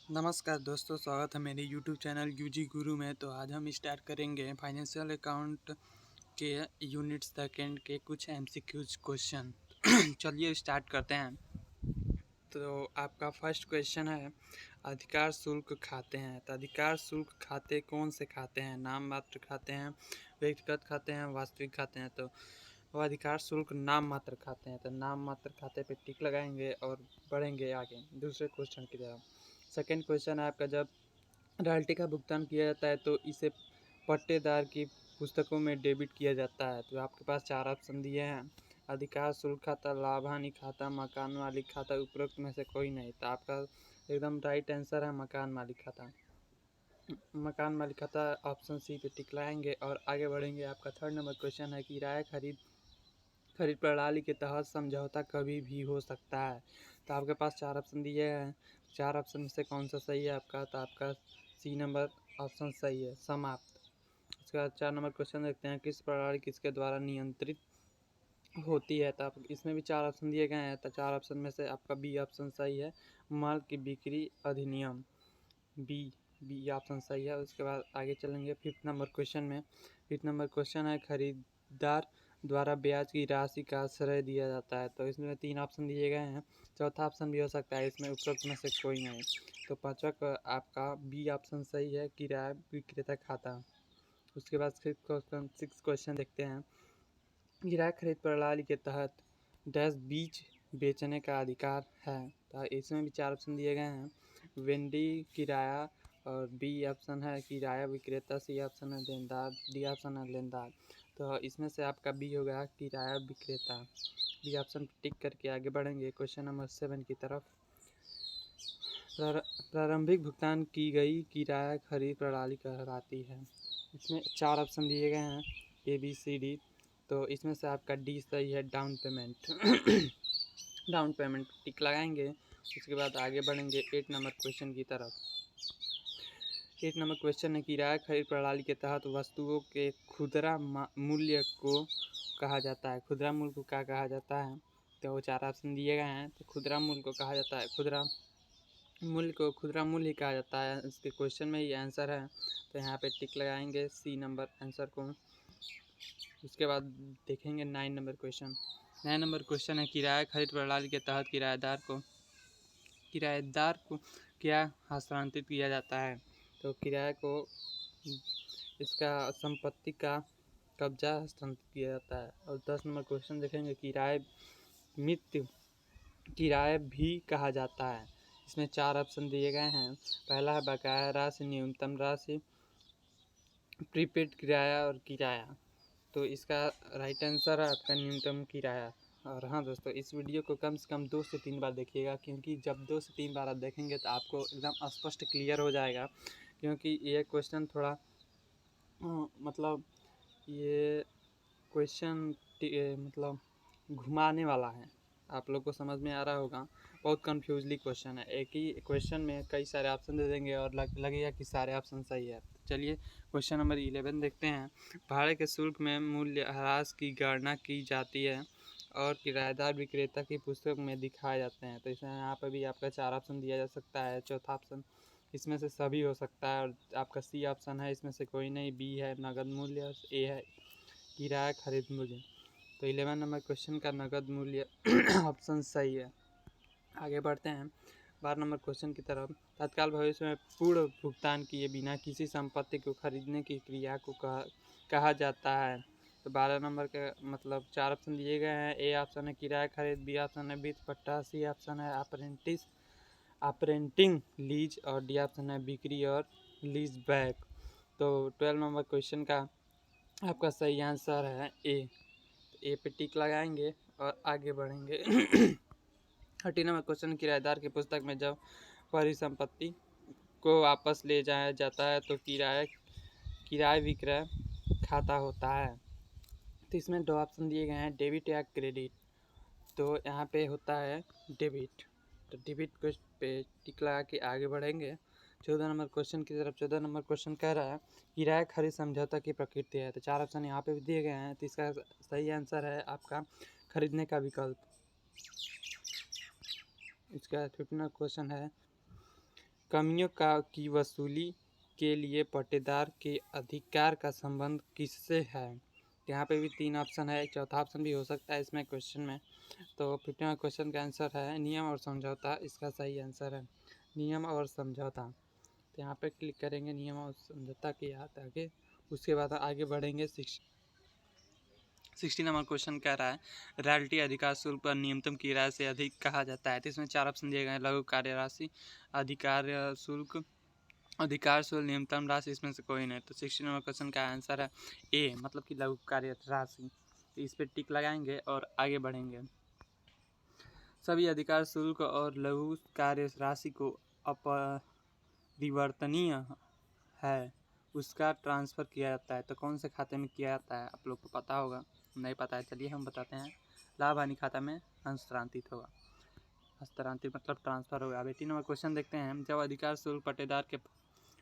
नमस्कार दोस्तों, स्वागत है मेरे YouTube चैनल यूजी गुरु में। तो आज हम स्टार्ट करेंगे फाइनेंशियल अकाउंट के यूनिट सेकेंड के कुछ MCQs क्वेश्चन। चलिए स्टार्ट करते हैं। तो आपका फर्स्ट क्वेश्चन है, अधिकार शुल्क खाते हैं। तो अधिकार शुल्क खाते कौन से खाते हैं? नाम मात्र खाते हैं, व्यक्तिगत खाते हैं, वास्तविक खाते हैं। तो वो अधिकार शुल्क नाम मात्र खाते हैं। तो नाम मात्र खाते पे टिक लगाएंगे और बढ़ेंगे आगे दूसरे क्वेश्चन की तरफ। सेकेंड क्वेश्चन है आपका, जब रॉयल्टी का भुगतान किया जाता है तो इसे पट्टेदार की पुस्तकों में डेबिट किया जाता है। तो आपके पास चार ऑप्शन दिए हैं, अधिकार शुल्क खाता, लाभ हानि खाता, मकान मालिक खाता, उपरोक्त में से कोई नहीं। तो आपका एकदम राइट आंसर है मकान मालिक खाता। मकान मालिक खाता ऑप्शन सी पे टिक लगाएंगे और आगे बढ़ेंगे। आपका थर्ड नंबर क्वेश्चन है, किराया खरीद प्रणाली के तहत समझौता कभी भी हो सकता है। तो आपके पास चार ऑप्शन दिए हैं, चार ऑप्शन में से कौन सा सही है आपका? तो आपका सी नंबर ऑप्शन सही है, समाप्त। इसके बाद 4 नंबर क्वेश्चन देखते हैं, किस प्रणाली किसके द्वारा नियंत्रित होती है? तो आप इसमें भी चार ऑप्शन दिए गए हैं। तो चार ऑप्शन में से आपका बी ऑप्शन सही है, माल की बिक्री अधिनियम। बी ऑप्शन सही है। उसके बाद आगे चलेंगे फिफ्थ नंबर क्वेश्चन में। फिफ्थ नंबर क्वेश्चन है, खरीदार द्वारा ब्याज की राशि का आश्रय दिया जाता है। तो इसमें तीन ऑप्शन दिए गए हैं, चौथा ऑप्शन भी हो सकता है, इसमें उपरोक्त में से कोई नहीं। तो पांचवा आपका बी ऑप्शन सही है, किराया विक्रेता खाता। उसके बाद सिक्स क्वेश्चन देखते हैं, किराया खरीद प्रणाली के तहत डैश बीज बेचने का अधिकार है। तो इसमें भी चार ऑप्शन दिए गए हैं, वेंडी किराया, और बी ऑप्शन है किराया विक्रेता, सी ऑप्शन है देनदार, डी ऑप्शन है लेनदार। तो इसमें से आपका बी होगा किराया विक्रेता। बी ऑप्शन पर टिक करके आगे बढ़ेंगे क्वेश्चन नंबर 7 की तरफ। प्रारंभिक भुगतान की गई किराया खरीद प्रणाली कहलाती है। इसमें चार ऑप्शन दिए गए हैं, ए बी सी डी। तो इसमें से आपका डी सही है, डाउन पेमेंट। डाउन पेमेंट टिक लगाएंगे। उसके बाद आगे बढ़ेंगे 8 नंबर क्वेश्चन की तरफ। 8 नंबर क्वेश्चन है, किराया खरीद प्रणाली के तहत वस्तुओं के खुदरा मूल्य को कहा जाता है। खुदरा मूल्य को क्या कहा जाता है? तो वो चार ऑप्शन दिए गए हैं। तो खुदरा मूल्य को कहा जाता है, खुदरा मूल्य को खुदरा मूल्य ही कहा जाता है। इसके क्वेश्चन में ये आंसर है, तो यहाँ पे टिक लगाएंगे सी नंबर आंसर को। उसके बाद देखेंगे 9 नंबर क्वेश्चन। 9 नंबर क्वेश्चन है, किराया खरीद प्रणाली के तहत किराएदार को क्या हस्तांतरित किया जाता है? तो किराए को इसका संपत्ति का कब्जा हस्तांतरित किया जाता है। और 10 नंबर क्वेश्चन देखेंगे, किराए भी कहा जाता है। इसमें चार ऑप्शन दिए गए हैं, पहला है बकाया राशि, न्यूनतम राशि, प्रीपेड किराया और किराया। तो इसका राइट आंसर है आपका न्यूनतम किराया। और हाँ दोस्तों, इस वीडियो को कम से कम 2 से 3 बार देखिएगा, क्योंकि जब 2 से 3 बार आप देखेंगे तो आपको एकदम स्पष्ट क्लियर हो जाएगा। क्योंकि ये क्वेश्चन थोड़ा मतलब ये क्वेश्चन मतलब घुमाने वाला है, आप लोग को समझ में आ रहा होगा। बहुत कन्फ्यूजली क्वेश्चन है, एक ही क्वेश्चन में कई सारे ऑप्शन दे देंगे और लगेगा कि सारे ऑप्शन सही है। चलिए क्वेश्चन नंबर 11 देखते हैं। भाड़े के शुल्क में मूल्य ह्रास की गणना की जाती है और किराएदार विक्रेता की पुस्तक में दिखाए जाते हैं। तो इसमें यहाँ पर भी आपका चार ऑप्शन दिया जा सकता है, चौथा ऑप्शन इसमें से सभी हो सकता है, और आपका सी ऑप्शन है इसमें से कोई नहीं, बी है नगद मूल्य, ए है किराया खरीद मूल्य। तो 11 नंबर क्वेश्चन का नगद मूल्य ऑप्शन सही है। आगे बढ़ते हैं 12 नंबर क्वेश्चन की तरफ। तत्काल भविष्य में पूर्ण भुगतान किए बिना किसी संपत्ति को खरीदने की क्रिया को कहा जाता है। तो 12 नंबर के मतलब चार ऑप्शन दिए गए हैं, ए ऑप्शन है किराया खरीद, बी ऑप्शन है वित्त पट्टा, सी ऑप्शन है ऑपरेटिंग लीज, और डी ऑप्शन है बिक्री और लीज बैक। तो 12 नंबर क्वेश्चन का आपका सही आंसर है ए। ए पे टिक लगाएंगे और आगे बढ़ेंगे। 13 नंबर क्वेश्चन, किराएदार की पुस्तक में जब परिसंपत्ति को वापस ले जाया जाता है तो किराए विक्रय खाता होता है। तो इसमें दो ऑप्शन दिए गए हैं, डेबिट या क्रेडिट। तो यहाँ पे होता है डेबिट। तो डेबिट पे टिक लगा के आगे बढ़ेंगे 14 नंबर क्वेश्चन की तरफ। 14 नंबर क्वेश्चन कह रहा है, किराया खरीद समझौता की प्रकृति है। तो चार ऑप्शन यहाँ पे भी दिए गए हैं। तो इसका सही आंसर है आपका खरीदने का विकल्प। इसका 15 क्वेश्चन है, कमियों की वसूली के लिए पट्टेदार के अधिकार का संबंध किससे है? यहाँ पे भी 3 ऑप्शन है, चौथा ऑप्शन भी हो सकता है इसमें क्वेश्चन में। तो 15वां क्वेश्चन का आंसर है नियम और समझौता, इसका सही आंसर है नियम और समझौता। तो यहाँ पे क्लिक करेंगे नियम और समझौता के याद आगे, उसके बाद आगे बढ़ेंगे। 60 नंबर क्वेश्चन कह रहा है रॉयल्टी अधिकार शुल्क पर न्यूनतम किराए से अधिक कहा जाता है। तो इसमें 4 ऑप्शन दिए गए हैं, लघु कार्य राशि, अधिकार शुल्क, न्यूनतम राशि, इसमें से कोई नहीं। तो 60 नंबर क्वेश्चन का आंसर है ए, मतलब कि लघु कार्य राशि। तो इस पर टिक लगाएंगे और आगे बढ़ेंगे। सभी अधिकार शुल्क और लघु कार्य राशि को अपरिवर्तनीय है उसका ट्रांसफ़र किया जाता है। तो कौन से खाते में किया जाता है? आप लोग को पता होगा, नहीं पता है चलिए हम बताते हैं। लाभ हानि खाता में हस्तांतरित होगा, हस्तांतरित मतलब ट्रांसफ़र होगा। 18 नंबर क्वेश्चन देखते हैं। जब अधिकार शुल्क पट्टेदार के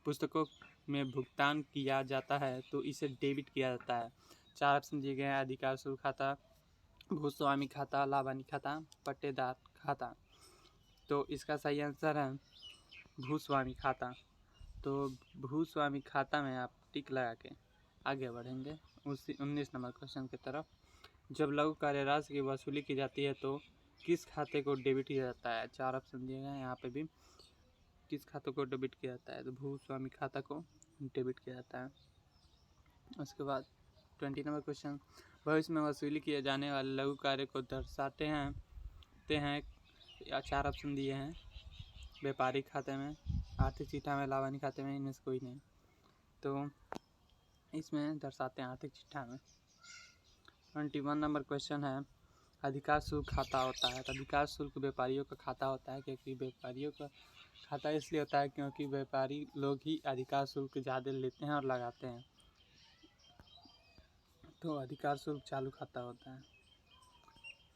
पुस्तकों में भुगतान किया जाता है तो इसे डेबिट किया जाता है। 4 ऑप्शन दिए गए हैं, अधिकार शुल्क खाता, भूस्वामी खाता, लाभ हानि खाता, पट्टेदार खाता। तो इसका सही आंसर है भूस्वामी खाता। तो भूस्वामी खाता में आप टिक लगा के आगे बढ़ेंगे 19 नंबर क्वेश्चन की तरफ। जब लघु कार्य राशि की वसूली की जाती है तो किस खाते को डेबिट किया जाता है? 4 ऑप्शन दिए गए हैं, यहाँ पे भी किस खाते को डेबिट किया जाता है? तो भूस्वामी खाता को डेबिट किया जाता है। उसके बाद 20 नंबर क्वेश्चन, भविष्य में वसूली किए जाने वाले लघु कार्य को दर्शाते हैं या 4 ऑप्शन दिए हैं, व्यापारिक खाते में, आर्थिक चिट्ठा में, लाभ हानि खाते में, इनमें से कोई नहीं। तो इसमें दर्शाते हैं आर्थिक चिट्ठा में। 21 नंबर क्वेश्चन है अधिकार शुल्क खाता होता है। तो अधिकार शुल्क व्यापारियों का खाता होता है, क्योंकि व्यापारियों का खाता इसलिए होता है क्योंकि व्यापारी लोग ही अधिकार शुल्क ज़्यादा लेते हैं और लगाते हैं। तो अधिकार शुल्क चालू खाता होता है।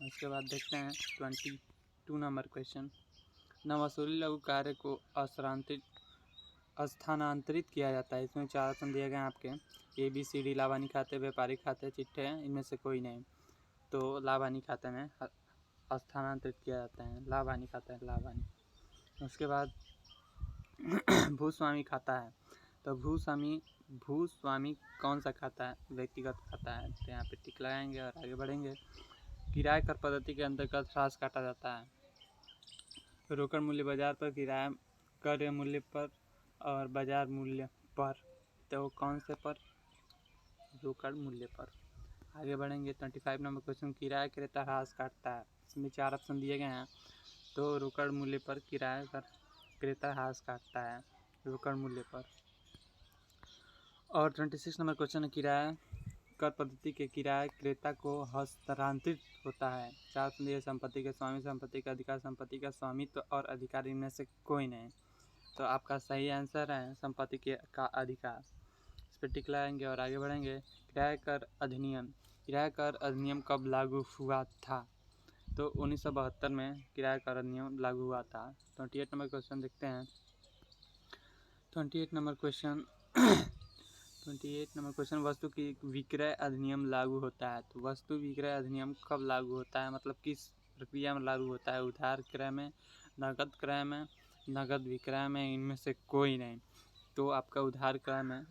उसके बाद देखते हैं 22 नंबर क्वेश्चन, न वसूली लघु कार्य को स्थानांतरित किया जाता है। इसमें 4 ऑप्शन दिए गए हैं आपके, ABCD, लाभ हानि खाते, व्यापारिक खाते, चिट्ठे, इनमें से कोई नहीं। तो लाभ हानि खाते में स्थानांतरित किया जाता है, लाभ हानि खाता है, लाभ हानि। उसके बाद भूस्वामी खाता है। तो भूस्वामी कौन सा खाता है? व्यक्तिगत खाता है। तो यहाँ पे टिक लगाएंगे और आगे बढ़ेंगे। किराए कर पद्धति के अंतर्गत ह्रास काटा जाता है। रोकड़ मूल्य बाजार पर, किराया क्रय मूल्य पर और बाजार मूल्य पर। तो कौन से पर? रोकड़ मूल्य पर। आगे बढ़ेंगे 25 नंबर क्वेश्चन, किराया क्रेता ह्रास काटता है। इसमें 4 ऑप्शन दिए गए हैं। तो रोकड़ मूल्य पर किराया क्रेता ह्रास काटता है, रोकड़ मूल्य पर। और 26 नंबर क्वेश्चन है, किराया कर पद्धति के किराया क्रेता को हस्तांतरित होता है। 4 ऑप्शन दिए, संपत्ति के स्वामी, संपत्ति का अधिकार, संपत्ति का स्वामित्व और अधिकार, इनमें से कोई नहीं। तो आपका सही आंसर है संपत्ति का अधिकार। इस पर टिक लगाएंगे और आगे बढ़ेंगे। किराया कर अधिनियम, किराया कर अधिनियम कब लागू हुआ था? तो 1972 में किराया कर अधिनियम लागू हुआ था। 28 नंबर क्वेश्चन देखते हैं। 28 नंबर क्वेश्चन 28 नंबर क्वेश्चन, वस्तु की विक्रय अधिनियम लागू होता है। तो वस्तु विक्रय अधिनियम कब लागू होता है, मतलब किस प्रक्रिया में लागू होता है? उधार क्रय में, नगद क्रय में, नगद विक्रय में, इनमें से कोई नहीं। तो आपका उधार क्रय में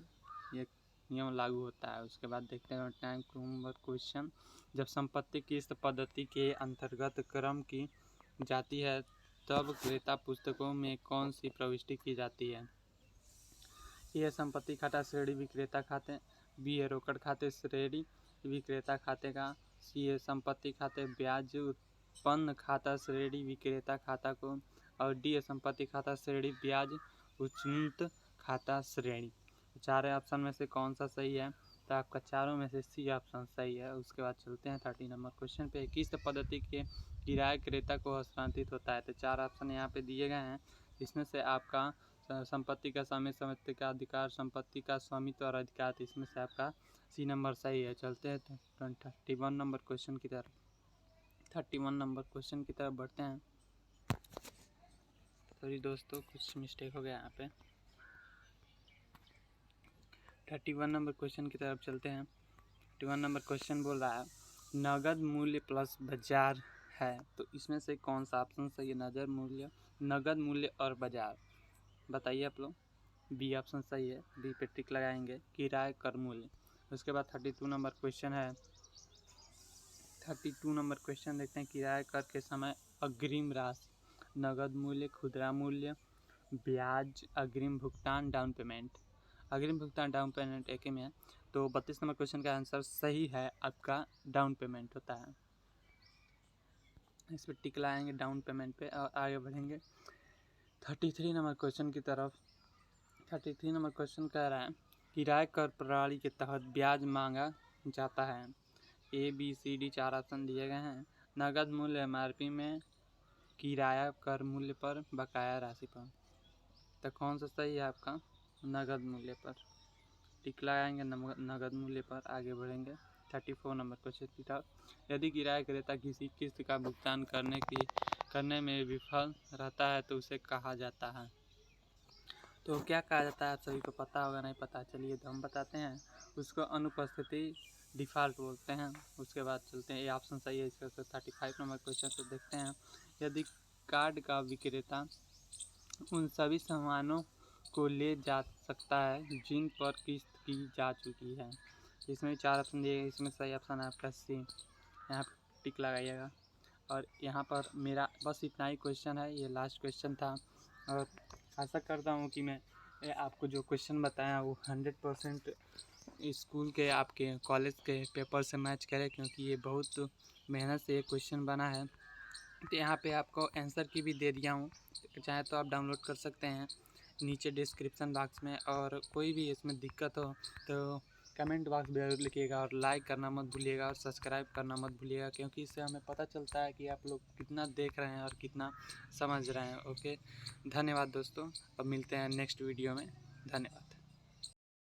ये नियम लागू होता है। उसके बाद देखते हैं 29 नंबर क्वेश्चन, जब संपत्ति किस्त पद्धति के अंतर्गत क्रम की जाती है तब क्रेता पुस्तकों में कौन सी प्रविष्टि की जाती है? ए है संपत्ति खाता श्रेणी विक्रेता खाते, बी है रोकड़ खाते श्रेणी विक्रेता खाते का, सी है संपत्ति खाते ब्याज उत्पन्न खाता श्रेणी विक्रेता खाता को, और डी है संपत्ति खाता श्रेणी ब्याज उच्चत खाता श्रेणी। 4 ऑप्शन में से कौन सा सही है? तो आपका चारों में से सी ऑप्शन सही है। उसके बाद चलते हैं 30 नंबर क्वेश्चन पे, किस पद्धति के किराया क्रेता को हस्तांतरित होता है? तो 4 ऑप्शन यहाँ पे दिए गए हैं। इसमें से आपका संपत्ति का स्वामी, संपत्ति का अधिकार, संपत्ति का स्वामित्व और अधिकार, इसमें से आपका सी नंबर सही है। चलते हैं 31 नंबर क्वेश्चन की तरफ। 31 नंबर क्वेश्चन की तरफ बढ़ते हैं। सॉरी दोस्तों, कुछ मिस्टेक हो गया यहाँ पे। 31 नंबर क्वेश्चन की तरफ चलते हैं। 31 नंबर क्वेश्चन बोल रहा है नगद मूल्य प्लस बाजार है। तो इसमें से कौन सा ऑप्शन सही है? नगद मूल्य और बाजार। बताइए आप लोग। बी ऑप्शन सही है, बी पे टिक लगाएंगे, किराए कर मूल्य। उसके बाद 32 नंबर क्वेश्चन है। 32 नंबर क्वेश्चन देखते हैं। किराए कर के समय अग्रिम राशि, नगद मूल्य, खुदरा मूल्य, ब्याज, अग्रिम भुगतान, डाउन पेमेंट। अग्रिम भुगतान डाउन पेमेंट एक ही में है, तो 32 नंबर क्वेश्चन का आंसर सही है आपका, डाउन पेमेंट होता है। इस पर टिक लाएंगे डाउन पेमेंट पे और आगे बढ़ेंगे 33 नंबर क्वेश्चन की तरफ। 33 नंबर क्वेश्चन कह रहा है किराए कर प्रणाली के तहत ब्याज मांगा जाता है। A B C D 4 option दिए गए हैं। नगद मूल्य MRP में, किराया कर मूल्य पर, बकाया राशि पर। तो कौन सा सही है आपका? नगद मूल्य पर टिक लगाएंगे, नगद मूल्य पर आगे बढ़ेंगे 34 नंबर क्वेश्चन की तरफ। यदि किराया क्रेता किसी किस्त का भुगतान करने में विफल रहता है तो उसे कहा जाता है। तो क्या कहा जाता है? आप सभी को पता होगा, नहीं पता चलिए तो हम बताते हैं। उसको अनुपस्थिति डिफ़ॉल्ट बोलते हैं। उसके बाद चलते हैं, ये ऑप्शन सही है इसका। 35 नंबर क्वेश्चन से देखते हैं। यदि कार्ड का विक्रेता उन सभी सामानों को ले जा सकता है जिन पर किस्त की जा चुकी है। इसमें 4 ऑप्शन दिए गए, इसमें सही ऑप्शन है आपका सी। यहाँ पर टिक लगाइएगा। और यहाँ पर मेरा बस इतना ही क्वेश्चन है, ये लास्ट क्वेश्चन था। और आशा करता हूँ कि मैं आपको जो क्वेश्चन बताया वो 100% स्कूल के, आपके कॉलेज के पेपर से मैच करे, क्योंकि ये बहुत मेहनत से ये क्वेश्चन बना है। तो यहाँ पे आपको आंसर की भी दे दिया हूँ, चाहे तो आप डाउनलोड कर सकते हैं नीचे डिस्क्रिप्शन बॉक्स में। और कोई भी इसमें दिक्कत हो तो कमेंट बॉक्स में जरूर लिखिएगा, और लाइक करना मत भूलिएगा, और सब्सक्राइब करना मत भूलिएगा, क्योंकि इससे हमें पता चलता है कि आप लोग कितना देख रहे हैं और कितना समझ रहे हैं। ओके, धन्यवाद दोस्तों। अब मिलते हैं नेक्स्ट वीडियो में। धन्यवाद।